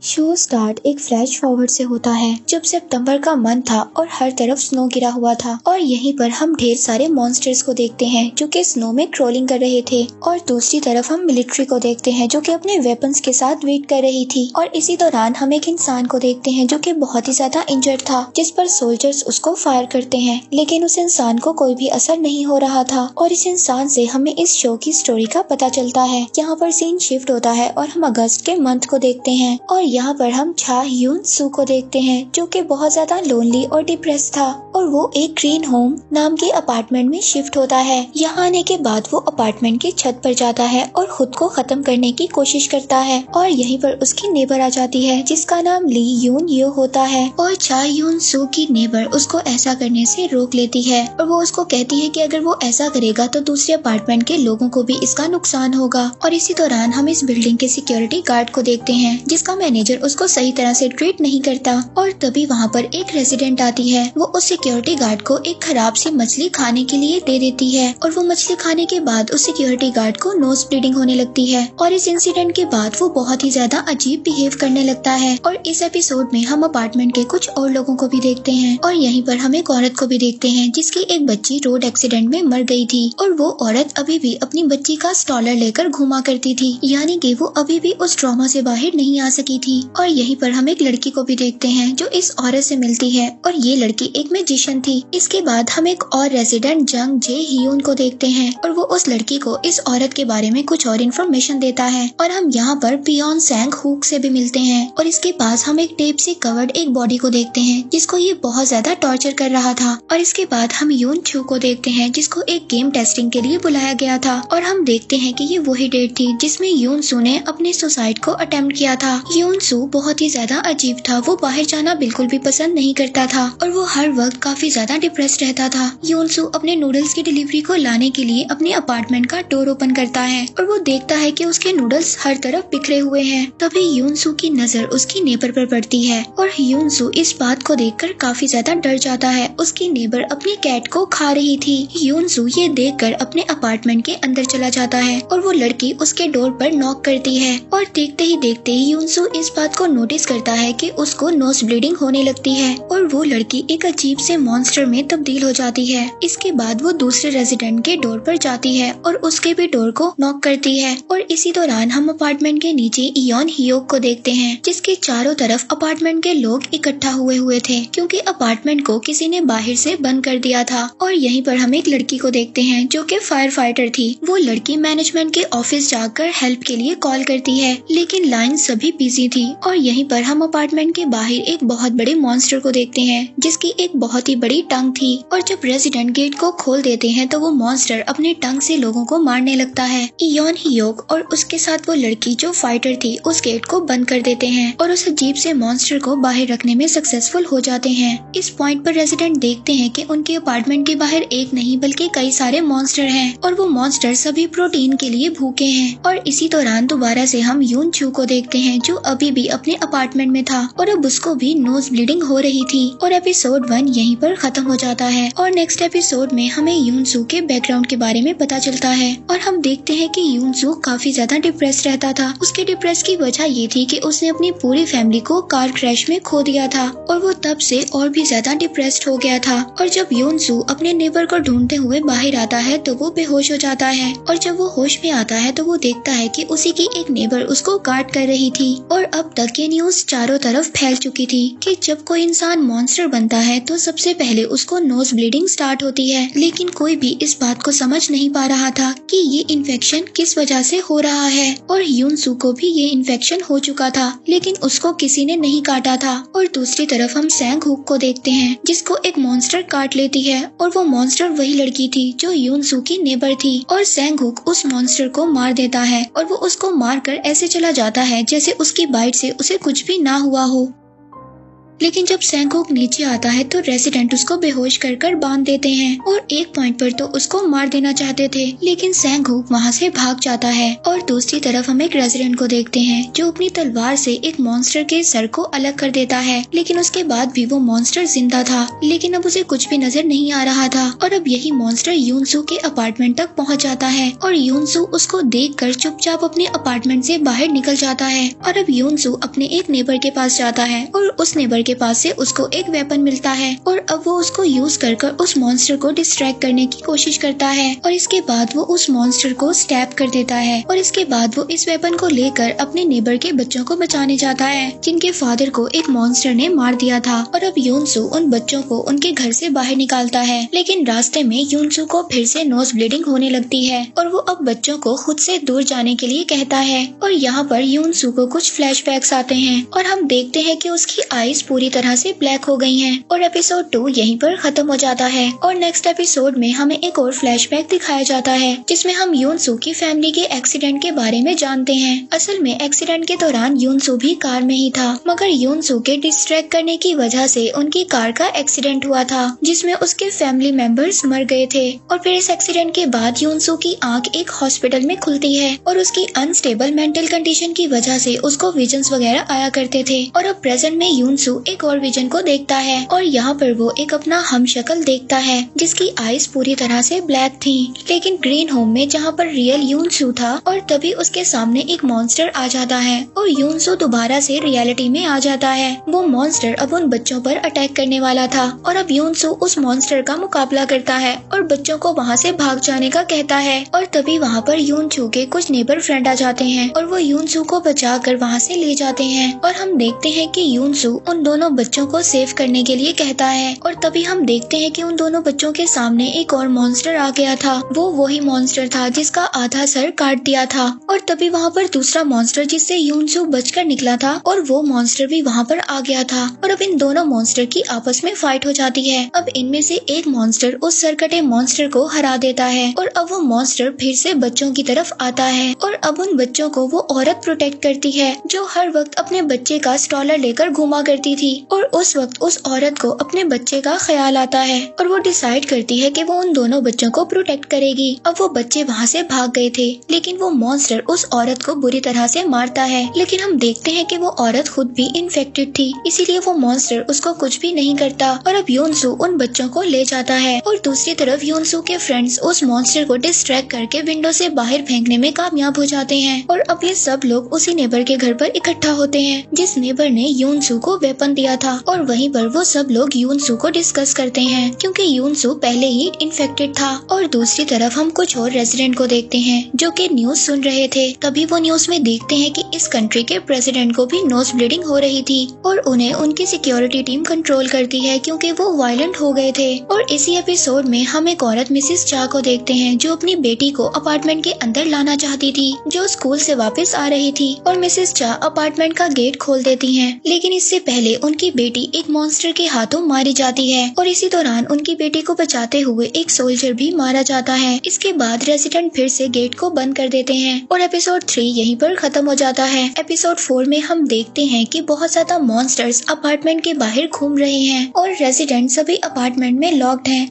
Show start एक flash forward से होता है जब सितंबर का मंथ था और हर तरफ स्नो गिरा हुआ था और यहीं पर हम ढेर सारे मॉन्स्टर्स को देखते हैं जो कि स्नो में क्रोलिंग कर रहे थे और दूसरी तरफ हम मिलिट्री को देखते हैं जो कि अपने वेपन्स के साथ वेट कर रही थी और इसी दौरान हम एक इंसान को देखते हैं जो कि बहुत ही ज्यादा इंजर्ड था जिस पर सोल्जर्स उसको फायर करते हैं लेकिन उस इंसान को कोई भी असर नहीं हो रहा था और इस इंसान से हमें इस शो की स्टोरी का पता चलता है। यहाँ पर सीन शिफ्ट होता है और हम अगस्त के मंथ को देखते हैं और यहाँ पर हम छा ह्यून सू को देखते हैं जो कि बहुत ज्यादा लोनली और डिप्रेस था और वो एक ग्रीन होम नाम के अपार्टमेंट में शिफ्ट होता है। यहाँ आने के बाद वो अपार्टमेंट की छत पर जाता है और खुद को खत्म करने की कोशिश करता है और यहीं पर उसकी नेबर आ जाती है जिसका नाम ली यून यो होता है और छा ह्यून सू की नेबर उसको ऐसा करने से रोक लेती है और वो उसको कहती है कि अगर वो ऐसा करेगा तो दूसरे अपार्टमेंट के लोगों को भी इसका नुकसान होगा। और इसी दौरान हम इस बिल्डिंग के सिक्योरिटी गार्ड को देखते हैं जिसका मैनेजर उसको सही तरह से ट्रीट नहीं करता और तभी वहाँ पर एक रेजिडेंट आती है। वो उस सिक्योरिटी गार्ड को एक खराब सी मछली खाने के लिए दे देती है और वो मछली खाने के बाद उस सिक्योरिटी गार्ड को नोज ब्लीडिंग होने लगती है और इस इंसिडेंट के बाद वो बहुत ही ज्यादा अजीब बिहेव करने लगता है। और इस एपिसोड में हम अपार्टमेंट के कुछ और लोगों को भी देखते हैं और यहीं पर हम एक औरत को भी देखते हैं जिसकी एक बच्ची रोड एक्सीडेंट में मर गई थी और वो औरत अभी भी अपनी बच्ची का स्टॉलर लेकर घुमा करती थी, यानी कि वो अभी भी उस ट्रॉमा से बाहर नहीं आ सकी थी। और यहीं पर हम एक लड़की को भी देखते हैं जो इस औरत से मिलती है और ये लड़की एक मैजिशियन थी। इसके बाद हम एक और रेजिडेंट जंग जे हियून को देखते हैं और वो उस लड़की को इस औरत के बारे में कुछ और इन्फॉर्मेशन देता है और हम यहाँ पर पियोन सैंग हुक से भी मिलते हैं और इसके पास हम एक टेप से कवर्ड एक बॉडी को देखते हैं जिसको ये बहुत ज्यादा टॉर्चर कर रहा था। और इसके बाद हम यून छू को देखते हैं जिसको एक गेम टेस्टिंग के लिए बुलाया गया था और हम देखते हैं कि ये वही डेट थी जिसमें यून सू ने अपने सुसाइड को अटेम्प्ट किया था। यून सू बहुत ही ज्यादा अजीब था, वो बाहर जाना बिल्कुल भी पसंद नहीं करता था और वो हर वक्त काफी ज्यादा डिप्रेस्ड रहता था। यून सू अपने नूडल्स की डिलीवरी को लाने के लिए अपने अपार्टमेंट का डोर ओपन करता है और वो देखता है कि उसके नूडल्स हर तरफ बिखरे हुए हैं। तभी यून सू की नजर उसकी नेबर पर पड़ती है और यून सू इस बात को देखकर काफी ज्यादा डर जाता है। उसकी नेबर अपनी कैट को खा रही थी। यून सू ये देखकर अपने अपार्टमेंट के अंदर चला जाता है और वो लड़की उसके डोर पर नॉक करती है और देखते ही देखते ही यून सू इस बात को नोटिस करता है कि उसको नोज ब्लीडिंग होने लगती है और वो लड़की एक अजीब से मॉन्स्टर में तब्दील हो जाती है। इसके बाद वो दूसरे रेजिडेंट के डोर पर जाती है और उसके भी डोर को नॉक करती है और इसी दौरान हम अपार्टमेंट के नीचे इयोन हियोक को देखते हैं जिसके चारों तरफ अपार्टमेंट के लोग इकट्ठा हुए थे क्योंकि अपार्टमेंट को किसी ने बाहर से बंद कर दिया था। और यहीं पर हम एक लड़की को देखते हैं जो कि फायर फाइटर थी। वो लड़की मैनेजमेंट के ऑफिस जाकर हेल्प के लिए कॉल करती है लेकिन लाइन सभी बिजी थी। और यहीं पर हम अपार्टमेंट के बाहर एक बहुत बड़े मॉन्स्टर को देखते हैं जिसकी एक बहुत ही बड़ी टंग थी और जब रेजिडेंट गेट को खोल देते हैं तो वो मॉन्स्टर अपने टंग से लोगों को मारने लगता है। इयोन हियोक और उसके साथ वो लड़की जो फाइटर थी उस गेट को बंद कर देते हैं और उस अजीब से मॉन्स्टर को बाहर रखने में सक्सेसफुल हो जाते हैं। इस पॉइंट पर रेजिडेंट देखते हैं कि उनके अपार्टमेंट के बाहर एक नहीं बल्कि कई सारे मॉन्स्टर हैं और वो मॉन्स्टर सभी प्रोटीन के लिए भूखे हैं। और इसी दौरान दोबारा से हम यून छू को देखते हैं जो अभी भी अपने अपार्टमेंट में था और अब उसको भी नोज ब्लीडिंग हो रही थी। और एपिसोड 1 यहीं पर खत्म हो जाता है और नेक्स्ट एपिसोड में हमें यून सू के बैकग्राउंड के बारे में पता चलता है और हम देखते हैं कि यून सू काफी ज्यादा डिप्रेस रहता था। उसके डिप्रेस की वजह ये थी कि उसने अपनी पूरी फैमिली को कार क्रैश में खो दिया था और वो तब से और भी ज्यादा डिप्रेस्ड हो गया था। और जब यून सू अपने नेबर को ढूंढते हुए बाहर आता है तो वो बेहोश हो जाता है और जब वो होश में आता है तो वो देखता है कि उसी की एक नेबर उसको गार्ड कर रही थी। और अब तक ये न्यूज चारों तरफ फैल चुकी थी कि जब कोई इंसान मॉन्स्टर बनता है तो सबसे पहले उसको नोज ब्लीडिंग स्टार्ट होती है, लेकिन कोई भी इस बात को समझ नहीं पा रहा था कि ये इन्फेक्शन किस वजह से हो रहा है। और यून सू को भी ये इन्फेक्शन हो चुका था लेकिन उसको किसी ने नहीं काटा था। और दूसरी तरफ हम सैंग हुक को देखते हैं जिसको एक मॉन्स्टर काट लेती है और वो मॉन्स्टर वही लड़की थी जो यून सू की नेबर थी। और सैंग हुक उस मॉन्स्टर को मार देता है और वो उसको मारकर ऐसे चला जाता है जैसे उसकी बाइट से उसे कुछ भी ना हुआ हो। लेकिन जब सैंगहुक नीचे आता है तो रेजिडेंट उसको बेहोश कर कर बांध देते हैं और एक पॉइंट पर तो उसको मार देना चाहते थे, लेकिन सैंगहुक वहाँ से भाग जाता है। और दूसरी तरफ हम एक रेजिडेंट को देखते हैं जो अपनी तलवार से एक मॉन्स्टर के सर को अलग कर देता है, लेकिन उसके बाद भी वो मॉन्स्टर जिंदा था, लेकिन अब उसे कुछ भी नजर नहीं आ रहा था। और अब यही मॉन्स्टर यूनसू के अपार्टमेंट तक पहुँच जाता है और यूनसू उसको देखकर चुपचाप अपने अपार्टमेंट से बाहर निकल जाता है। और अब यूनसू अपने एक नेबर के पास जाता है और उस नेबर के पास से उसको एक वेपन मिलता है और अब वो उसको यूज कर उस मॉन्स्टर को डिस्ट्रैक्ट करने की कोशिश करता है और इसके बाद वो उस मॉन्स्टर को स्टैब कर देता है और इसके बाद वो इस वेपन को लेकर अपने नेबर के बच्चों को बचाने जाता है जिनके फादर को एक मॉन्स्टर ने मार दिया था। और अब यूनसू उन बच्चों को उनके घर से बाहर निकालता है, लेकिन रास्ते में यूनसू को फिर से नोज ब्लीडिंग होने लगती है और वो अब बच्चों को खुद से दूर जाने के लिए कहता है। और यहाँ पर यूनसू को कुछ फ्लैशबैक्स आते हैं और हम देखते हैं कि उसकी आईज पूरी तरह से ब्लैक हो गई हैं और एपिसोड 2 यहीं पर खत्म हो जाता है। और नेक्स्ट एपिसोड में हमें एक और फ्लैशबैक दिखाया जाता है जिसमें हम यूनसू की फैमिली के एक्सीडेंट के बारे में जानते हैं। असल में एक्सीडेंट के दौरान यूनसू भी कार में ही था, मगर यूनसू के डिस्ट्रैक्ट करने की वजह से उनकी कार का एक्सीडेंट हुआ था जिसमें उसके फैमिली मेंबर्स मर गए थे। और फिर इस एक्सीडेंट के बाद यूनसू की आंख एक हॉस्पिटल में खुलती है और उसकी अनस्टेबल मेंटल कंडीशन की वजह से उसको विजन्स वगैरह आया करते थे। और अब प्रेजेंट में यूनसू एक और विजन को देखता है और यहाँ पर वो एक अपना हमशक्ल देखता है जिसकी आईज पूरी तरह से ब्लैक थी, लेकिन ग्रीन होम में जहाँ पर रियल यूनसू था। और तभी उसके सामने एक मॉन्स्टर आ जाता है और यूनसू दोबारा से रियलिटी में आ जाता है। वो मॉन्स्टर अब उन बच्चों पर अटैक करने वाला था और अब यूनसू उस मॉन्स्टर का मुकाबला करता है और बच्चों को वहाँ से भाग जाने का कहता है। और तभी वहाँ पर यूनसू के कुछ नेबर फ्रेंड आ जाते हैं और वो यूनसू को बचा कर वहाँ से ले जाते हैं और हम देखते हैं कि यूनसू उन दोनों बच्चों को सेव करने के लिए कहता है। और तभी हम देखते हैं कि उन दोनों बच्चों के सामने एक और मॉन्स्टर आ गया था। वो वही मॉन्स्टर था जिसका आधा सर काट दिया था। और तभी वहाँ पर दूसरा मॉन्स्टर जिससे यूनसू बचकर निकला था और वो मॉन्स्टर भी वहाँ पर आ गया था और अब इन दोनों मॉन्स्टर की आपस में फाइट हो जाती है। अब इनमें से एक मॉन्स्टर उस सरकटे मॉन्स्टर को हरा देता है और अब वो मॉन्स्टर फिर से बच्चों की तरफ आता है और अब उन बच्चों को वो औरत प्रोटेक्ट करती है जो हर वक्त अपने बच्चे का स्टॉलर लेकर घुमा करती थी। और उस वक्त उस औरत को अपने बच्चे का ख्याल आता है और वो डिसाइड करती है कि वो उन दोनों बच्चों को प्रोटेक्ट करेगी। अब वो बच्चे वहाँ से भाग गए थे, लेकिन वो मॉन्स्टर उस औरत को बुरी तरह से मारता है, लेकिन हम देखते हैं कि वो औरत खुद भी इन्फेक्टेड थी, इसीलिए वो मॉन्स्टर उसको कुछ भी नहीं करता। और अब यूनसू उन बच्चों को ले जाता है और दूसरी तरफ यूनसू के फ्रेंड्स उस मॉन्स्टर को डिस्ट्रैक्ट करके विंडो से बाहर फेंकने में कामयाब हो जाते हैं। और अब ये सब लोग उसी नेबर के घर पर इकट्ठा होते हैं जिस नेबर ने यूनसू को वेपन दिया था और वहीं पर वो सब लोग यूनसू को डिस्कस करते हैं क्योंकि यूनसू पहले ही इन्फेक्टेड था। और दूसरी तरफ हम कुछ और रेजिडेंट को देखते हैं जो कि न्यूज सुन रहे थे। तभी वो न्यूज में देखते हैं कि इस कंट्री के प्रेसिडेंट को भी नोज ब्लीडिंग हो रही थी और उन्हें उनकी सिक्योरिटी टीम कंट्रोल करती है क्योंकि वो वायलेंट हो गए थे। और इसी एपिसोड में हम एक औरत मिसेस चा को देखते हैं जो अपनी बेटी को अपार्टमेंट के अंदर लाना चाहती थी, जो स्कूल से वापस आ रही थी। और मिसेस चा अपार्टमेंट का गेट खोल देती हैं, लेकिन इससे पहले उनकी बेटी एक मॉन्स्टर के हाथों मारी जाती है और इसी दौरान उनकी बेटी को बचाते हुए एक सोल्जर भी मारा जाता है। इसके बाद रेजिडेंट फिर से गेट को बंद कर देते हैं और एपिसोड 3 यहीं पर खत्म हो जाता है। एपिसोड 4 में हम देखते हैं कि बहुत ज्यादा मॉन्स्टर्स अपार्टमेंट के बाहर घूम रहे हैं और रेजिडेंट सभी अपार्टमेंट में लॉक्ड हैं।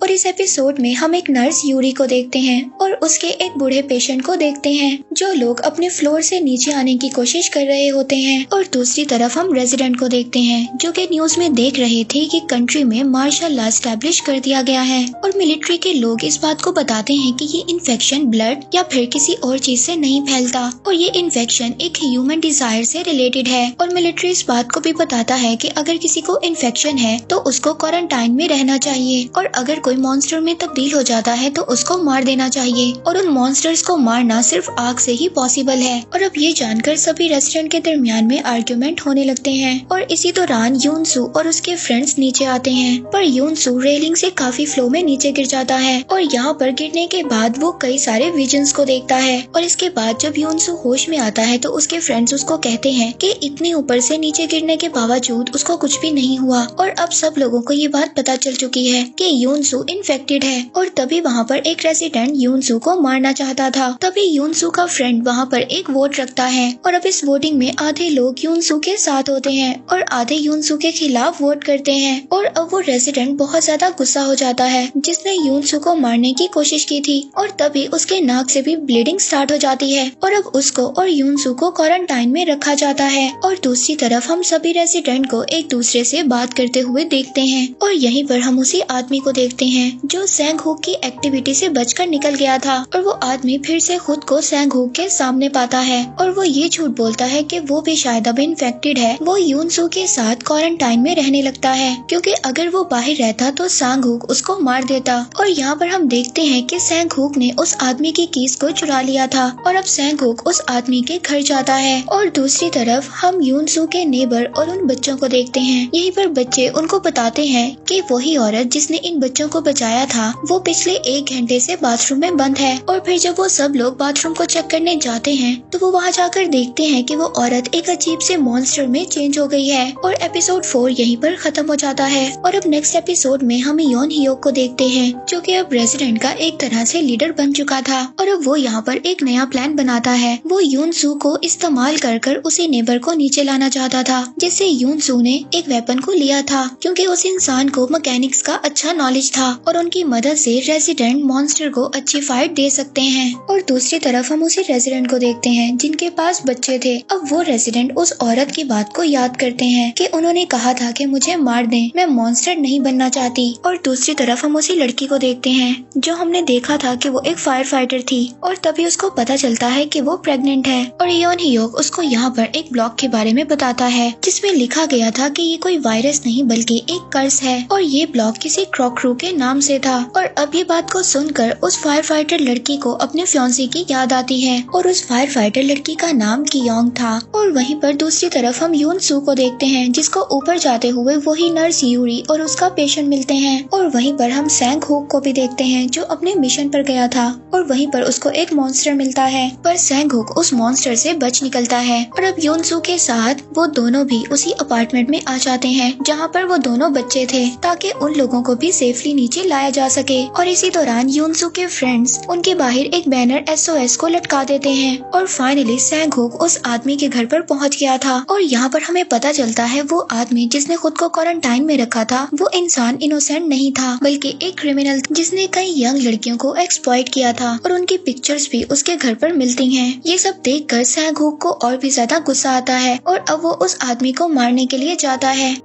और इस एपिसोड में हम एक नर्स यूरी को देखते हैं और उसके एक बूढ़े पेशेंट को देखते हैं जो लोग अपने फ्लोर से नीचे आने की कोशिश कर रहे होते हैं। और दूसरी तरफ हम रेजिडेंट को देखते हैं जो कि न्यूज में देख रहे थे कि कंट्री में मार्शल लॉ एस्टैब्लिश कर दिया गया है और मिलिट्री के लोग इस बात को बताते हैं कि ये इन्फेक्शन ब्लड या फिर किसी और चीज से नहीं फैलता और ये इन्फेक्शन एक ह्यूमन डिजायर से रिलेटेड है। और मिलिट्री इस बात को भी बताता है कि अगर किसी को इन्फेक्शन है तो उसको क्वारंटाइन में रहना चाहिए और अगर कोई मॉन्स्टर में तब्दील हो जाता है तो उसको मार देना चाहिए और उन मॉन्स्टर्स को मारना सिर्फ आग से ही पॉसिबल है। और अब ये जानकर सभी रेस्टोरेंट के दरमियान में आर्ग्यूमेंट होने लगते हैं और इसी दौरान यूनसू और उसके फ्रेंड्स नीचे आते हैं, पर यूनसू रेलिंग से काफी फ्लो में नीचे गिर जाता है और यहाँ पर गिरने के बाद वो कई सारे विजन्स को देखता है। और इसके बाद जब यूनसू होश में आता है तो उसके फ्रेंड्स उसको कहते हैं कि इतने ऊपर से नीचे गिरने के बावजूद उसको कुछ भी नहीं हुआ। और अब सब लोगों को ये बात पता चल चुकी है कि यूनसू यूनसू इन्फेक्टेड है और तभी वहाँ पर एक रेसिडेंट यूनसू को मारना चाहता था। तभी यूनसू का फ्रेंड वहाँ पर एक वोट रखता है और अब इस वोटिंग में आधे लोग यूनसू के साथ होते हैं और आधे यूनसू के खिलाफ वोट करते हैं। और अब वो रेसिडेंट बहुत ज्यादा गुस्सा हो जाता है जिसने यूनसू को मारने की कोशिश की थी और तभी उसके नाक से भी ब्लीडिंग स्टार्ट हो जाती है और अब उसको और यूनसू को क्वारंटाइन में रखा जाता है। और दूसरी तरफ हम सभी रेसिडेंट को एक दूसरे से बात करते हुए देखते हैं और यहीं पर हम उसी आदमी को देखते हैं जो सैंग हुक की एक्टिविटी से बचकर निकल गया था और वो आदमी फिर से खुद को सैंग हुक के सामने पाता है और वो ये झूठ बोलता है कि वो भी शायद अब इन्फेक्टेड है। वो यूनसू के साथ क्वारंटाइन में रहने लगता है क्योंकि अगर वो बाहर रहता तो सैंग हुक उसको मार देता। और यहाँ पर हम देखते हैं कि सैंग हुक ने उस आदमी की कीज को चुरा लिया था और अब सैंग हुक उस आदमी के घर जाता है। और दूसरी तरफ हम यूनसू के नेबर और उन बच्चों को देखते हैं। यहीं पर बच्चे उनको बताते हैं कि वही औरत जिसने इन बच्चों को बचाया था वो पिछले 1 घंटे से बाथरूम में बंद है। और फिर जब वो सब लोग बाथरूम को चेक करने जाते हैं तो वो वहाँ जाकर देखते हैं कि वो औरत एक अजीब से मॉन्स्टर में चेंज हो गई है। और एपिसोड 4 यहीं पर खत्म हो जाता है। और अब नेक्स्ट एपिसोड में हम योन हियोक को देखते हैं जो कि अब रेसिडेंट का एक तरह से लीडर बन चुका था और अब वो यहाँ पर एक नया प्लान बनाता है। वो यूनसू को इस्तेमाल कर उसी नेबर को नीचे लाना चाहता था जिससे यूनसू ने एक वेपन को लिया था क्योंकि उस इंसान को मैकेनिक्स का अच्छा नॉलेज था और उनकी मदद से रेसिडेंट मॉन्स्टर को अच्छी फाइट दे सकते हैं। और दूसरी तरफ हम उसी रेसिडेंट को देखते हैं जिनके पास बच्चे थे। अब वो रेसिडेंट उस औरत की बात को याद करते हैं कि उन्होंने कहा था कि मुझे मार दें, मैं मॉन्स्टर नहीं बनना चाहती। और दूसरी तरफ हम उसी लड़की को देखते हैं जो हमने देखा था कि वो एक फायर फाइटर थी और तभी उसको पता चलता है कि वो प्रेग्नेंट है। और योन हियोक उसको यहाँ पर एक ब्लॉग के बारे में बताता है जिसमें लिखा गया था कि ये कोई वायरस नहीं बल्कि एक कर्स है और ये ब्लॉग किसी क्रॉकरू के नाम से था। और अब ये बात को सुनकर उस फायर फाइटर लड़की को अपने फियांसे की याद आती है और उस फायर फाइटर लड़की का नाम कियोंग था। और वहीं पर दूसरी तरफ हम यूनसू को देखते हैं जिसको ऊपर जाते हुए वही नर्स यूरी और उसका पेशेंट मिलते हैं। और वहीं पर हम सैंग हुक को भी देखते हैं जो अपने मिशन पर गया था और वहीं पर उसको एक मॉन्स्टर मिलता है पर सैंग हुक उस मॉन्स्टर से बच निकलता है। और अब यूनसू के साथ वो दोनों भी उसी अपार्टमेंट में आ जाते हैं जहाँ पर वो दोनों बच्चे थे ताकि उन लोगों को भी सेफली नीचे लाया जा सके। और इसी दौरान यूनसू के फ्रेंड्स उनके बाहर एक बैनर SOS को लटका देते हैं। और फाइनली सैंग हुक उस आदमी के घर पर पहुंच गया था और यहाँ पर हमें पता चलता है वो आदमी जिसने खुद को क्वारंटाइन में रखा था वो इंसान इनोसेंट नहीं था बल्कि एक क्रिमिनल जिसने कई यंग लड़कियों को एक्सप्लॉइट किया था और उनकी पिक्चर्स भी उसके घर पर मिलती हैं। ये सब देखकर सैंग हुक को और भी ज्यादा गुस्सा आता है और अब वो उस आदमी को मारने के लिए जाता है।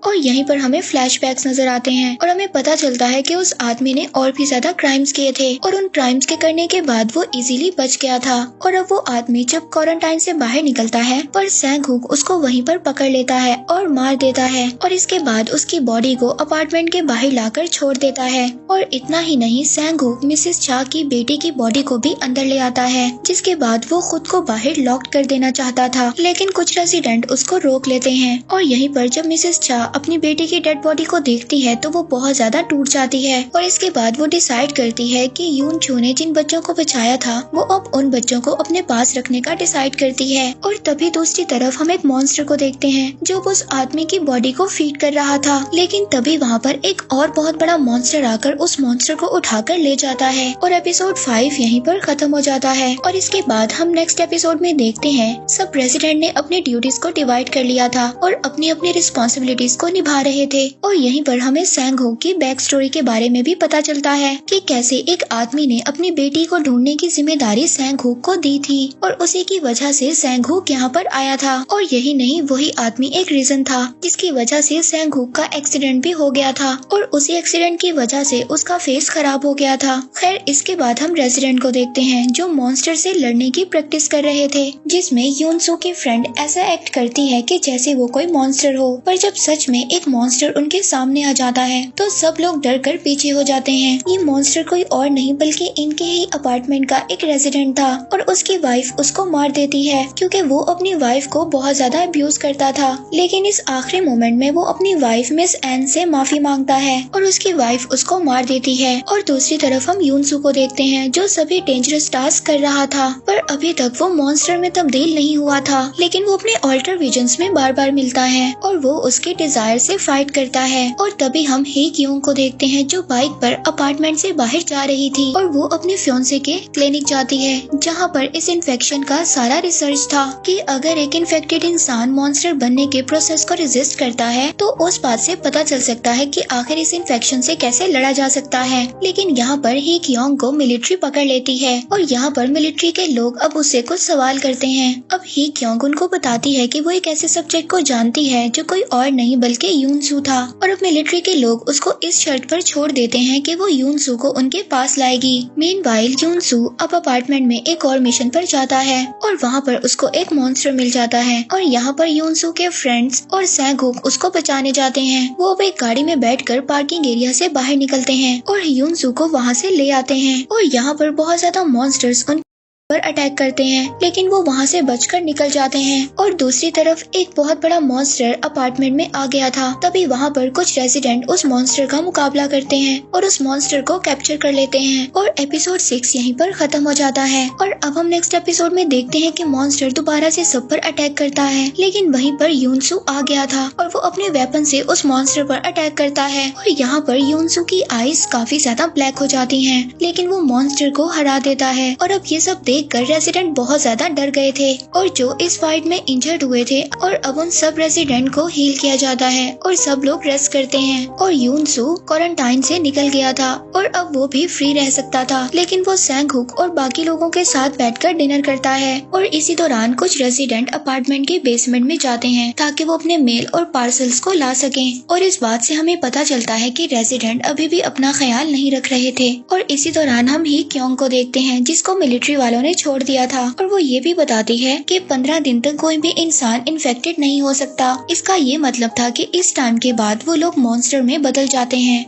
और यहीं पर हमें फ्लैशबैक्स नजर आते हैं और हमें पता चलता है कि उस आदमी ने और भी ज्यादा क्राइम्स किए थे और उन क्राइम्स के करने के बाद वो इजीली बच गया था। और अब वो आदमी जब क्वारंटाइन से बाहर निकलता है पर सैंग हुक उसको वहीं पर पकड़ लेता है और मार देता है और इसके बाद उसकी बॉडी को अपार्टमेंट के बाहर लाकर छोड़ देता है। और इतना ही नहीं, सैंग हुक मिसेस चा की बेटी की बॉडी को भी अंदर ले आता है जिसके बाद वो खुद को बाहर लॉक कर देना चाहता था लेकिन कुछ रेसिडेंट उसको रोक लेते हैं। और यहीं पर जब मिसेस चा अपनी बेटी की डेड बॉडी को देखती है तो वो बहुत ज्यादा टूट जाती है और इसके बाद वो डिसाइड करती है कि यूनसू ने जिन बच्चों को बचाया था वो अब उन बच्चों को अपने पास रखने का डिसाइड करती है। और तभी दूसरी तरफ हम एक मॉन्स्टर को देखते हैं जो उस आदमी की बॉडी को फीड कर रहा था लेकिन तभी वहाँ पर एक और बहुत बड़ा मॉन्स्टर आकर उस मॉन्स्टर को उठाकर ले जाता है। और एपिसोड 5 यहीं पर खत्म हो जाता है। और इसके बाद हम नेक्स्ट एपिसोड में देखते हैं सब रेसिडेंट ने अपने ड्यूटीज को डिवाइड कर लिया था और अपनी अपनी रिस्पॉन्सिबिलिटीज को निभा रहे थे। और यहीं पर हमें सैंग हुक की बैक स्टोरी के बारे में भी पता चलता है कि कैसे एक आदमी ने अपनी बेटी को ढूंढने की जिम्मेदारी सैंग हुक को दी थी और उसी की वजह से सैंग हुक यहाँ पर आया था। और यही नहीं, वही आदमी एक रीजन था जिसकी वजह से सैंग हुक का एक्सीडेंट भी हो गया था और उसी एक्सीडेंट की वजह से उसका फेस खराब हो गया था। खैर, इसके बाद हम रेसिडेंट को देखते हैं जो मॉन्स्टर से लड़ने की प्रैक्टिस कर रहे थे जिसमें यूनसू की फ्रेंड ऐसा एक्ट करती है कि जैसे वो कोई मॉन्स्टर हो पर जब सच में एक मॉन्स्टर उनके सामने आ जाता है तो सब लोग डर कर पीछे हो जाते हैं। ये मॉन्स्टर कोई और नहीं बल्कि इनके ही अपार्टमेंट का एक रेजिडेंट था और उसकी वाइफ उसको मार देती है क्योंकि वो अपनी वाइफ को बहुत ज्यादा अब्यूज करता था। लेकिन इस आखिरी मोमेंट में वो अपनी वाइफ मिस एन से माफी मांगता है और उसकी वाइफ उसको मार देती है। और दूसरी तरफ हम यूनसू को देखते हैं जो सभी डेंजरस टास्क कर रहा था पर अभी तक वो मॉन्स्टर में तब्दील नहीं हुआ था लेकिन वो अपने ऑल्टर विजन्स में बार बार मिलता है और वो उसके डिजायर डिजायर से फाइट करता है। और तभी हम ही क्योंग को देखते हैं जो बाइक पर अपार्टमेंट से बाहर जा रही थी और वो अपने फियांसे के क्लिनिक जाती है जहाँ पर इस इन्फेक्शन का सारा रिसर्च था कि अगर एक इन्फेक्टेड इंसान मॉन्स्टर बनने के प्रोसेस को रेजिस्ट करता है तो उस बात से पता चल सकता है कि आखिर इस इन्फेक्शन से कैसे लड़ा जा सकता है। लेकिन यहाँ पर ही क्योंग को मिलिट्री पकड़ लेती है और यहाँ पर मिलिट्री के लोग अब उससे कुछ सवाल करते हैं। अब ही क्योंग उनको बताती है कि वो एक ऐसे सब्जेक्ट को जानती है जो कोई और नहीं बल्कि यूनसू था और अब मिलिट्री के लोग उसको इस शर्त पर छोड़ देते हैं कि वो यूनसू को उनके पास लाएगी। मीनवाइल यूनसू अब अपार्टमेंट में एक और मिशन पर जाता है और वहाँ पर उसको एक मॉन्स्टर मिल जाता है और यहाँ पर यूनसू के फ्रेंड्स और सैंगहुक उसको बचाने जाते हैं। वो अब एक गाड़ी में बैठकर पार्किंग एरिया से बाहर निकलते हैं और यूनसू को वहाँ से ले आते हैं और यहाँ पर बहुत ज्यादा मॉन्स्टर्स उन पर अटैक करते हैं लेकिन वो वहाँ से बचकर निकल जाते हैं। और दूसरी तरफ एक बहुत बड़ा मॉन्स्टर अपार्टमेंट में आ गया था। तभी वहाँ पर कुछ रेजिडेंट उस मॉन्स्टर का मुकाबला करते हैं और उस मॉन्स्टर को कैप्चर कर लेते हैं और एपिसोड 6 यहीं पर खत्म हो जाता है। और अब हम नेक्स्ट एपिसोड में देखते हैं कि मॉन्स्टर दोबारा से सब पर अटैक करता है लेकिन वहीं पर यूनसू आ गया था और वो अपने वेपन से उस मॉन्स्टर पर अटैक करता है और यहाँ पर यूनसू की आईज काफी ज्यादा ब्लैक हो जाती है लेकिन वो मॉन्स्टर को हरा देता है। और अब ये सब देखकर रेजिडेंट बहुत ज्यादा डर गए थे और जो इस फाइट में इंजर्ड हुए थे और अब उन सब रेजिडेंट को हील किया जाता है और सब लोग रेस्ट करते हैं। और यूनसू क्वारंटाइन से निकल गया था और अब वो भी फ्री रह सकता था लेकिन वो सैंगहुक और बाकी लोगों के साथ बैठकर डिनर करता है। और इसी दौरान कुछ रेजिडेंट अपार्टमेंट के बेसमेंट में जाते हैं ताकि वो अपने मेल और पार्सल्स को ला सकें और इस बात से हमें पता चलता है कि रेजिडेंट अभी भी अपना ख्याल नहीं रख रहे थे। और इसी दौरान हम ही क्योंग को देखते हैं जिसको मिलिट्री वालों ने छोड़ दिया था और वो ये भी बताती है कि 15 दिन तक कोई भी इंसान इन्फेक्टेड नहीं हो सकता। इसका ये मतलब था कि इस टाइम के बाद वो लोग मॉन्स्टर में बदल जाते हैं।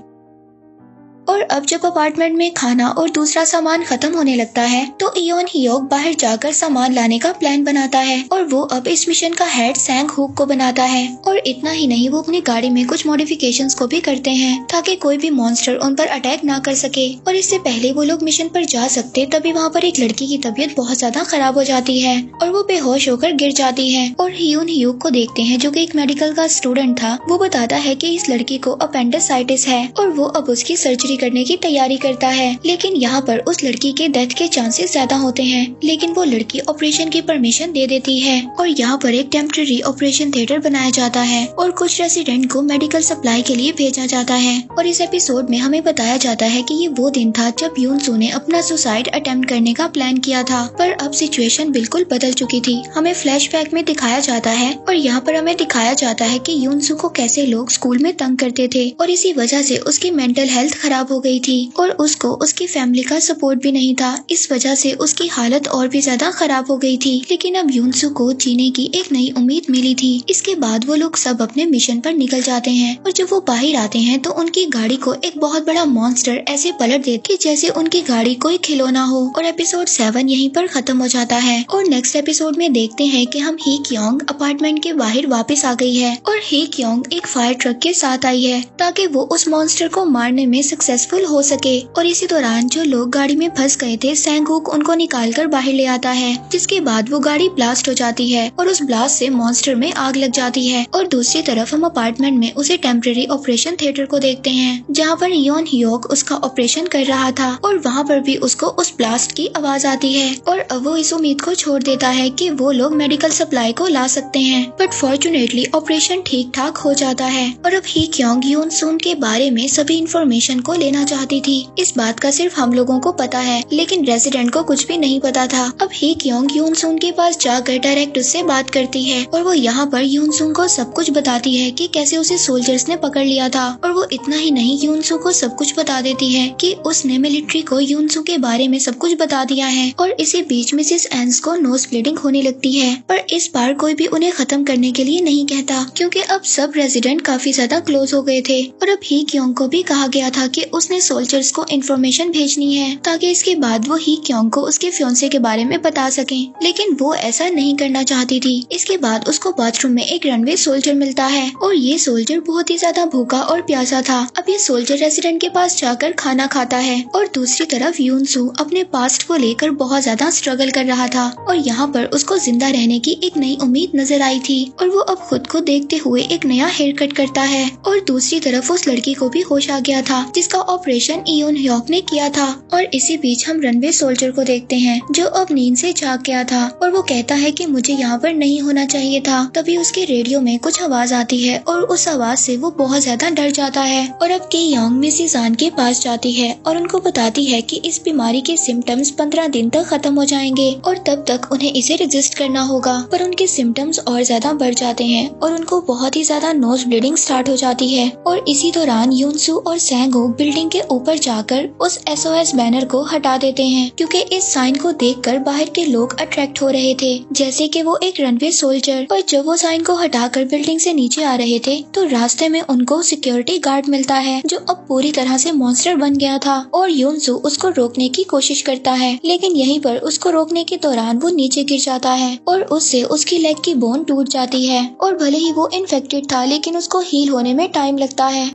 और अब जब अपार्टमेंट में खाना और दूसरा सामान खत्म होने लगता है तो इयोन हियोक बाहर जाकर सामान लाने का प्लान बनाता है और वो अब इस मिशन का हेड सैंगहुक को बनाता है। और इतना ही नहीं वो अपनी गाड़ी में कुछ मॉडिफिकेशंस को भी करते हैं ताकि कोई भी मॉन्स्टर उन पर अटैक ना कर सके। और इससे पहले वो लोग मिशन पर जा सकते तभी वहाँ पर एक लड़की की तबीयत बहुत ज्यादा खराब हो जाती है और वो बेहोश होकर गिर जाती है। और हियोन हियोक को देखते हैं जो कि एक मेडिकल का स्टूडेंट था। वो बताता है कि इस लड़की को अपेंडिसाइटिस है और वो अब उसकी सर्जरी करने की तैयारी करता है लेकिन यहाँ पर उस लड़की के डेथ के चांसेस ज्यादा होते हैं लेकिन वो लड़की ऑपरेशन की परमिशन दे देती है और यहाँ पर एक टेम्पररी ऑपरेशन थिएटर बनाया जाता है और कुछ रेसिडेंट को मेडिकल सप्लाई के लिए भेजा जाता है। और इस एपिसोड में हमें बताया जाता है कि ये वो दिन था जब यूनसू ने अपना सुसाइड अटेम्प्ट करने का प्लान किया था पर अब सिचुएशन बिल्कुल बदल चुकी थी। हमें फ्लैशबैक में दिखाया जाता है और यहाँ पर हमें दिखाया जाता है कि यूनसू को कैसे लोग स्कूल में तंग करते थे और इसी वजह से उसकी मेंटल हेल्थ खराब हो गई थी और उसको उसकी फैमिली का सपोर्ट भी नहीं था। इस वजह से उसकी हालत और भी ज्यादा खराब हो गई थी लेकिन अब यूनसू को जीने की एक नई उम्मीद मिली थी। इसके बाद वो लोग सब अपने मिशन पर निकल जाते हैं और जब वो बाहर आते हैं तो उनकी गाड़ी को एक बहुत बड़ा मॉन्स्टर ऐसे पलट देती जैसे उनकी गाड़ी कोई खिलौना हो। और एपिसोड 7 यहीं पर खत्म हो जाता है और नेक्स्ट एपिसोड में देखते हैं कि हम ही क्योंग अपार्टमेंट के बाहर वापस आ गई है और ही क्योंग एक फायर ट्रक के साथ आई है ताकि वो उस मॉन्स्टर को मारने में सक्सेसफुल हो सके। और इसी दौरान जो लोग गाड़ी में फंस गए थे सैंगहुक उनको निकालकर बाहर ले आता है जिसके बाद वो गाड़ी ब्लास्ट हो जाती है और उस ब्लास्ट से मॉन्स्टर में आग लग जाती है। और दूसरी तरफ हम अपार्टमेंट में उसे टेम्पररी ऑपरेशन थिएटर को देखते हैं जहाँ पर इयोन हियोक उसका ऑपरेशन कर रहा था और वहाँ पर भी उसको उस ब्लास्ट की आवाज आती है और अब वो इस उम्मीद को छोड़ देता है कि वो लोग मेडिकल सप्लाई को ला सकते हैं बट फॉर्चुनेटली ऑपरेशन ठीक ठाक हो जाता है। और अब ही क्योंग यूनसून के बारे में सभी इंफॉर्मेशन को लेना चाहती थी। इस बात का सिर्फ हम लोगों को पता है लेकिन रेजिडेंट को कुछ भी नहीं पता था। अब ही क्योंग यूनसून के पास जाकर डायरेक्ट उससे बात करती है और वो यहाँ पर यूनसून को सब कुछ बताती है कि कैसे उसे सोल्जर्स ने पकड़ लिया था। और वो इतना ही नहीं यूनसू को सब कुछ बता देती है कि उसने मिलिट्री को यूनसू के बारे में सब कुछ बता दिया है। और इसी बीच मिसेस एंस को नोज ब्लीडिंग होने लगती है पर इस बार कोई भी उन्हें खत्म करने के लिए नहीं कहता क्योंकि अब सब रेजिडेंट काफी ज्यादा क्लोज हो गए थे। और अब ही क्योंग को भी कहा गया था कि उसने सोल्जर्स को इन्फॉर्मेशन भेजनी है ताकि इसके बाद वो ही क्योंग को उसके फियांसे के बारे में बता सके, लेकिन वो ऐसा नहीं करना चाहती थी। इसके बाद उसको बाथरूम में एक रनवे सोल्जर मिलता है और ये सोल्जर बहुत ही ज्यादा भूखा और प्यासा था। अब ये सोल्जर रेसिडेंट के पास जाकर खाना खाता है और दूसरी तरफ यूनसू अपने पास्ट को लेकर बहुत ज्यादा स्ट्रगल कर रहा था और यहाँ पर उसको जिंदा रहने की एक नई उम्मीद नजर आई थी और वो अब खुद को देखते हुए एक नया हेयर कट करता है। और दूसरी तरफ उस लड़की को भी होश आ गया था जिसका ऑपरेशन इयोन ह्योक ने किया था। और इसी बीच हम रनवे सोल्जर को देखते हैं जो अब नींद से जाग गया था और वो कहता है कि मुझे यहाँ पर नहीं होना चाहिए था। तभी उसके रेडियो में कुछ आवाज आती है और उस आवाज से वो बहुत ज्यादा डर जाता है और अब की योंग मिसिस आन के पास जाती है और उनको बताती है कि इस बीमारी के सिम्टम्स 15 दिन तक खत्म हो जाएंगे और तब तक उन्हें इसे रेजिस्ट करना होगा। पर उनके सिम्टम्स और ज्यादा बढ़ जाते हैं और उनको बहुत ही ज्यादा नोज ब्लीडिंग स्टार्ट हो जाती है। और इसी दौरान यूनसू और सैंगो बिल्डिंग के ऊपर जाकर उस SOS बैनर को हटा देते हैं क्योंकि इस साइन को देखकर बाहर के लोग अट्रैक्ट हो रहे थे जैसे कि वो एक रनवे सोल्जर। और जब वो साइन को हटाकर बिल्डिंग से नीचे आ रहे थे तो रास्ते में उनको सिक्योरिटी गार्ड मिलता है जो अब पूरी तरह से मॉन्स्टर बन गया था और यूनसू उसको रोकने की कोशिश करता है, लेकिन यहीं पर उसको रोकने के दौरान वो नीचे गिर जाता है और उससे उसकी लेग की बोन टूट जाती है। और भले ही वो इन्फेक्टेड था लेकिन उसको हील होने में टाइम लगता है।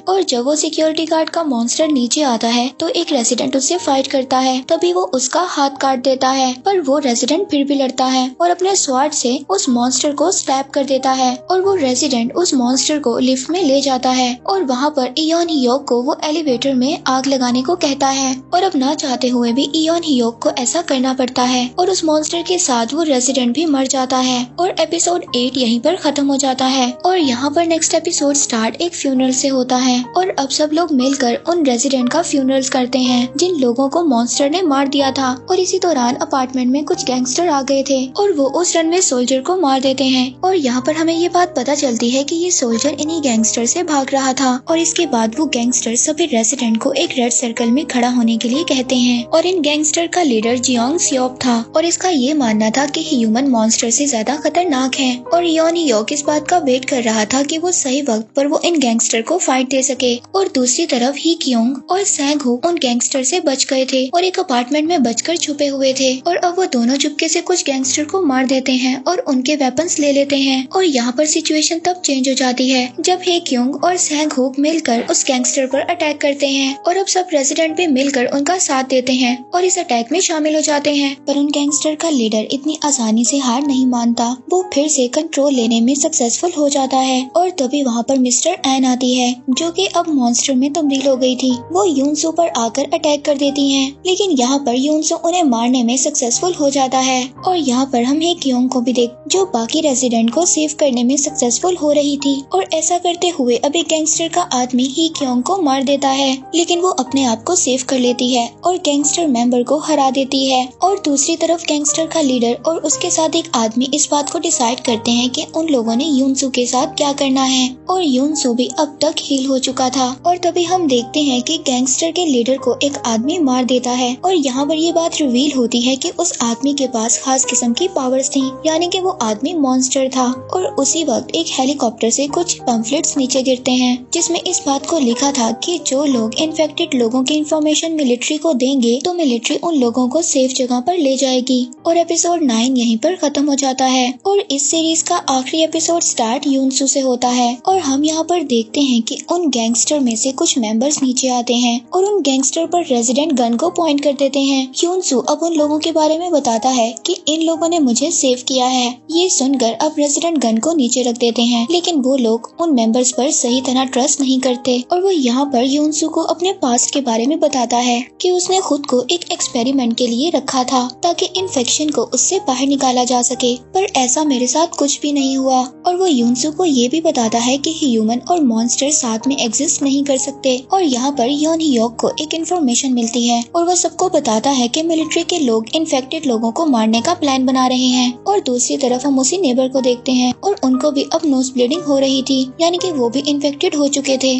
और जब वो सिक्योरिटी गार्ड का मॉन्स्टर नीचे आता है तो एक रेसिडेंट उससे फाइट करता है, तभी वो उसका हाथ काट देता है। पर वो रेसिडेंट फिर भी लड़ता है और अपने स्वॉर्ड से उस मॉन्स्टर को स्टैब कर देता है और वो रेसिडेंट उस मॉन्स्टर को लिफ्ट में ले जाता है और वहाँ पर इयोन हियोक को वो एलिवेटर में आग लगाने को कहता है। और अब ना चाहते हुए भी इयोन हियोक को ऐसा करना पड़ता है और उस मॉन्स्टर के साथ वो रेसिडेंट भी मर जाता है और एपिसोड 8 यहीं पर खत्म हो जाता है। और यहाँ पर नेक्स्ट एपिसोड स्टार्ट एक फ्यूनरल से होता है और अब सब लोग मिलकर उन रेजिडेंट का फ्यूनरल्स करते हैं जिन लोगों को मॉन्स्टर ने मार दिया था। और इसी दौरान अपार्टमेंट में कुछ गैंगस्टर आ गए थे और वो उस रनवे सोल्जर को मार देते हैं। और यहाँ पर हमें ये बात पता चलती है कि ये सोल्जर इन्हीं गैंगस्टर से भाग रहा था। और इसके बाद वो गैंगस्टर सभी रेजिडेंट को एक रेड सर्कल में खड़ा होने के लिए कहते हैं और इन गैंगस्टर का लीडर जियोंग सियोप था और इसका ये मानना था कि ह्यूमन मॉन्स्टर से ज्यादा खतरनाक है। और इयोन हियोक इस बात का वेट कर रहा था कि वो सही वक्त पर वो इन गैंगस्टर को फाइट दे सके। और दूसरी तरफ ही क्योंग और सैंगहो उन गैंगस्टर से बच गए थे और एक अपार्टमेंट में बचकर छुपे हुए थे। और अब वो दोनों चुपके से कुछ गैंगस्टर को मार देते हैं और उनके वेपन्स ले लेते हैं। और यहाँ पर सिचुएशन तब चेंज हो जाती है जब हे क्योंग और सैंगहो मिलकर उस गैंगस्टर पर अटैक करते हैं और अब सब रेजिडेंट भी मिलकर उनका साथ देते हैं और इस अटैक में शामिल हो जाते हैं। पर उन गैंगस्टर का लीडर इतनी आसानी से हार नहीं मानता, वो फिर से कंट्रोल लेने में सक्सेसफुल हो जाता है। और तभी वहाँ पर मिस्टर एन आती है जो कि अब मॉन्स्टर में तब्दील हो गई थी। वो यूनसू पर आकर अटैक कर देती हैं, लेकिन यहाँ पर यूनसू उन्हें मारने में सक्सेसफुल हो जाता है। और यहाँ पर हम हे क्योंग को भी देख जो बाकी रेजिडेंट को सेव करने में सक्सेसफुल हो रही थी और ऐसा करते हुए अब एक गैंगस्टर का आदमी ही क्योंग को मार देता है, लेकिन वो अपने आप को सेव कर लेती है और गैंगस्टर मेंबर को हरा देती है। और दूसरी तरफ गैंगस्टर का लीडर और उसके साथ एक आदमी इस बात को डिसाइड करते हैं कि उन लोगों ने यूनसू के साथ क्या करना है। और यूनसू भी अब तक हील हो चुका था और तभी हम देखते हैं कि गैंगस्टर के लीडर को एक आदमी मार देता है। और यहाँ पर ये बात रिवील होती है कि उस आदमी के पास खास किस्म की पावर्स थी, यानी कि वो आदमी मॉन्स्टर था। और उसी वक्त एक हेलीकॉप्टर से कुछ पम्फलेट्स नीचे गिरते हैं जिसमें इस बात को लिखा था कि जो लोग इन्फेक्टेड लोगों की इंफॉर्मेशन मिलिट्री को देंगे तो मिलिट्री उन लोगों को सेफ जगह पर ले जाएगी। और एपिसोड 9 यहीं पर खत्म हो जाता है और इस सीरीज का आखिरी एपिसोड स्टार्ट यूनसू से होता है। और हम यहाँ पर देखते हैं कि उन गैंगस्टर में से कुछ मेंबर्स नीचे आते हैं और उन गैंगस्टर पर रेजिडेंट गन को पॉइंट कर देते हैं। यूनसू अब उन लोगों के बारे में बताता है कि इन लोगों ने मुझे सेव किया है। ये सुनकर अब रेजिडेंट गन को नीचे रख देते हैं, लेकिन वो लोग उन मेंबर्स पर सही तरह ट्रस्ट नहीं करते। और वो यहाँ पर यूनसू को अपने पास्ट के बारे में बताता है कि उसने खुद को एक एक्सपेरिमेंट के लिए रखा था ताकि इन्फेक्शन को उससे बाहर निकाला जा सके, पर ऐसा मेरे साथ कुछ भी नहीं हुआ। और वो यूनसू को ये भी बताता है कि ह्यूमन और मॉन्स्टर साथ में एग्जिस्ट नहीं कर सकते। और यहाँ पर योन हियोक को एक इन्फॉर्मेशन मिलती है और वो सबको बताता है कि मिलिट्री के लोग इन्फेक्टेड लोगों को मारने का प्लान बना रहे हैं। और दूसरी तरफ हम उसी नेबर को देखते हैं और उनको भी अब नोज ब्लीडिंग हो रही थी, यानी कि वो भी इन्फेक्टेड हो चुके थे।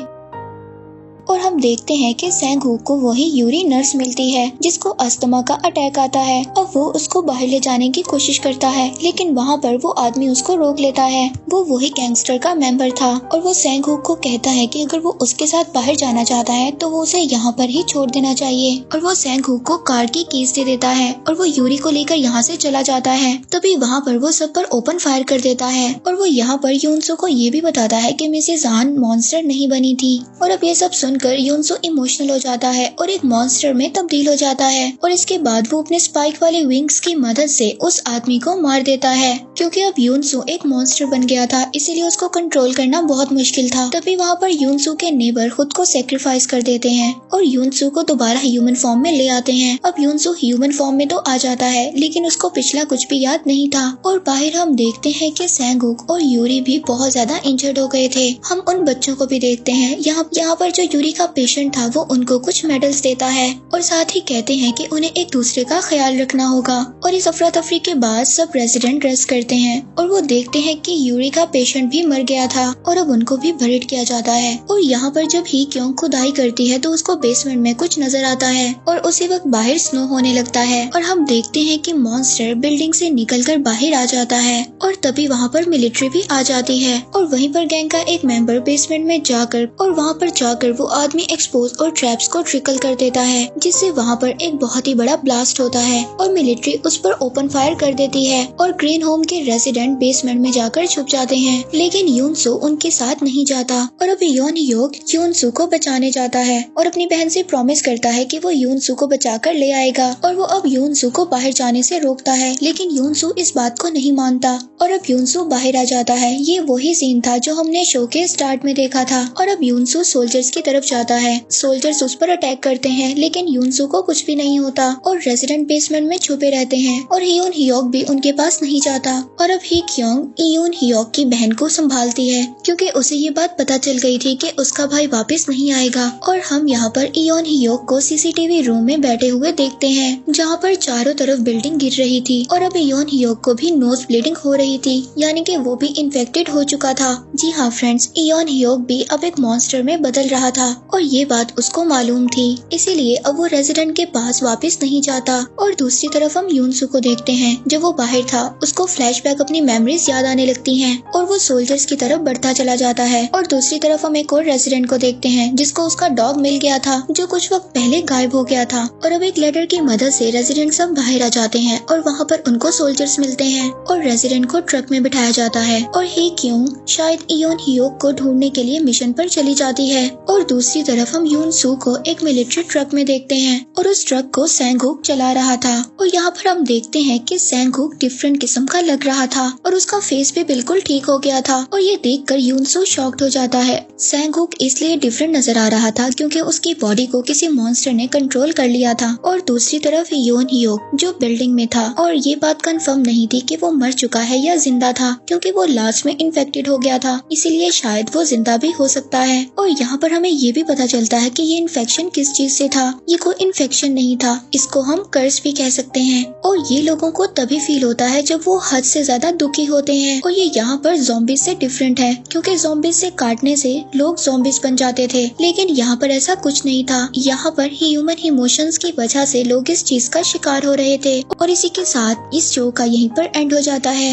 और हम देखते हैं कि सैंग-हुक को वही यूरी नर्स मिलती है जिसको अस्थमा का अटैक आता है। अब वो उसको बाहर ले जाने की कोशिश करता है, लेकिन वहाँ पर वो आदमी उसको रोक लेता है। वो वही गैंगस्टर का मेंबर था और वो सैंग-हुक को कहता है कि अगर वो उसके साथ बाहर जाना चाहता है तो वो उसे यहाँ पर ही छोड़ देना चाहिए। और वो सैंग-हुक को कार की कीज दे देता है और वो यूरी को लेकर यहाँ से चला जाता है। तभी वहाँ पर वो सब पर ओपन फायर कर देता है और वो यहाँ पर यूनसो को ये भी बताता है कि मिसेस हान मॉन्स्टर नहीं बनी थी। और अब ये सब सुनकर यूनसो इमोशनल हो जाता है और एक मॉन्स्टर में तब्दील हो जाता है और इसके बाद वो अपने स्पाइक वाले विंग्स की मदद से उस आदमी को मार देता है। क्योंकि अब यूनसो एक मॉन्स्टर बन गया था, इसीलिए उसको कंट्रोल करना बहुत मुश्किल था। तभी वहाँ पर यूनसो के नेबर खुद को सेक्रीफाइस कर देते हैं और यूनसो को दोबारा ह्यूमन फॉर्म में ले आते हैं। अब यूनसो ह्यूमन फॉर्म में तो आ जाता है, लेकिन उसको पिछला कुछ भी याद नहीं था। और बाहर हम देखते हैं कि सैंग-हुक और यूरी भी बहुत ज्यादा इंजर्ड हो गए थे। हम उन बच्चों को भी देखते हैं। यहाँ पर जो यूरी का पेशेंट था वो उनको कुछ मेडल्स देता है और साथ ही कहते हैं कि उन्हें एक दूसरे का ख्याल रखना होगा। और इस अफरा तफरी के बाद सब रेजिडेंट रेस्ट करते हैं और वो देखते हैं कि यूरी का पेशेंट भी मर गया था और अब उनको भी बरिड किया जाता है। और यहाँ पर जब ही क्यों खुदाई करती है तो उसको बेसमेंट में कुछ नजर आता है और उसी वक्त बाहर स्नो होने लगता है और हम देखते हैं कि मॉन्स्टर बिल्डिंग से निकलकर बाहर आ जाता है। और तभी वहाँ पर मिलिट्री भी आ जाती है और वहीं पर गैंग का एक मेंबर बेसमेंट में जाकर और वहाँ पर जाकर वो आदमी एक्सपोज और ट्रैप्स को ट्रिकल कर देता है, जिससे वहाँ पर एक बहुत ही बड़ा ब्लास्ट होता है और मिलिट्री उस पर ओपन फायर कर देती है और ग्रीन होम के रेजिडेंट बेसमेंट में जाकर छुप जाते हैं। लेकिन यूनसो उनके साथ नहीं जाता और अब योन ह्योक यूनसो को बचाने जाता है और अपनी बहन से प्रॉमिस करता है कि वो यूनसो को बचाकर ले आएगा। और वो अब यूनसो को बाहर जाने से रोकता है, लेकिन यूनसो इस बात को नहीं मानता और अब यूनसो बाहर आ जाता है। ये वही सीन था जो हमने शो के स्टार्ट में देखा था। और अब यूनसो सोल्जर्स की तरफ जाता है। सोल्जर्स उस पर अटैक करते हैं, लेकिन यूनसो को कुछ भी नहीं होता और रेजिडेंट बेसमेंट में छुपे रहते हैं और हियोन ह्योक भी उनके पास नहीं जाता। और अब ही क्योंग इयोन ह्योक की बहन को संभालती है, क्योंकि उसे ये बात पता चल गई थी कि उसका भाई वापस नहीं आएगा। और हम यहाँ पर इयोन ह्योक को सीसीटीवी रूम में बैठे हुए देखते हैं, जहाँ पर चारों तरफ बिल्डिंग गिर रही थी और अब इयोन ह्योक को भी नोज ब्लीडिंग हो रही थी, यानी कि वो भी इन्फेक्टेड हो चुका था। जी हाँ फ्रेंड्स, इयोन ह्योक भी अब एक मॉन्स्टर में बदल रहा था और ये बात उसको मालूम थी, इसीलिए अब वो रेजिडेंट के पास वापस नहीं जाता। और दूसरी तरफ हम यूनसो को देखते हैं। जब वो बाहर था उसको फ्लैशबैक अपनी मेमोरीज याद आने लगती हैं और वो सोल्जर्स की तरफ बढ़ता चला जाता है। और दूसरी तरफ हम एक और रेजिडेंट को देखते हैं जिसको उसका डॉग मिल गया था, जो कुछ वक्त पहले गायब हो गया था। और अब एक लेटर की मदद से रेजिडेंट सब बाहर आ जाते हैं और वहाँ पर उनको सोल्जर्स मिलते हैं और रेजिडेंट को ट्रक में बिठाया जाता है। और ही क्यों शायद इयोन ह्योक को ढूंढने के लिए मिशन पर चली जाती है। और दूसरी तरफ हम यूनसो को एक मिलिट्री ट्रक में देखते हैं और उस ट्रक को सैंग-हुक चला रहा था। और यहाँ पर हम देखते हैं कि सैंग-हुक डिफरेंट किस्म का लग रहा था और उसका फेस भी बिल्कुल ठीक हो गया था। और ये देखकर यूनसो शॉक्ड हो जाता है। सैंग-हुक इसलिए डिफरेंट नजर आ रहा था क्योंकि उसकी बॉडी को किसी मॉन्स्टर ने कंट्रोल कर लिया था। और दूसरी तरफ इयोन ह्योक जो बिल्डिंग में था और ये बात कंफर्म नहीं थी कि वो मर चुका है या जिंदा था, क्योंकि वो लास्ट में इन्फेक्टेड हो गया था, इसीलिए शायद वो जिंदा भी हो सकता है। और यहाँ पर हमें ये भी पता चलता है कि ये इन्फेक्शन किस चीज से था। ये कोई इन्फेक्शन नहीं था, इसको हम कर्स भी कह सकते हैं। और ये लोगों को तभी फील होता है जब वो हद से ज्यादा दुखी होते हैं। और ये यहाँ पर ज़ॉम्बीज़ से डिफरेंट है, क्योंकि ज़ॉम्बीज़ से काटने से लोग ज़ॉम्बीज़ बन जाते थे, लेकिन यहाँ पर ऐसा कुछ नहीं था। यहाँ पर ह्यूमन इमोशंस की वजह से लोग इस चीज का शिकार हो रहे थे। और इसी के साथ इस शो का यहीं पर एंड हो जाता है।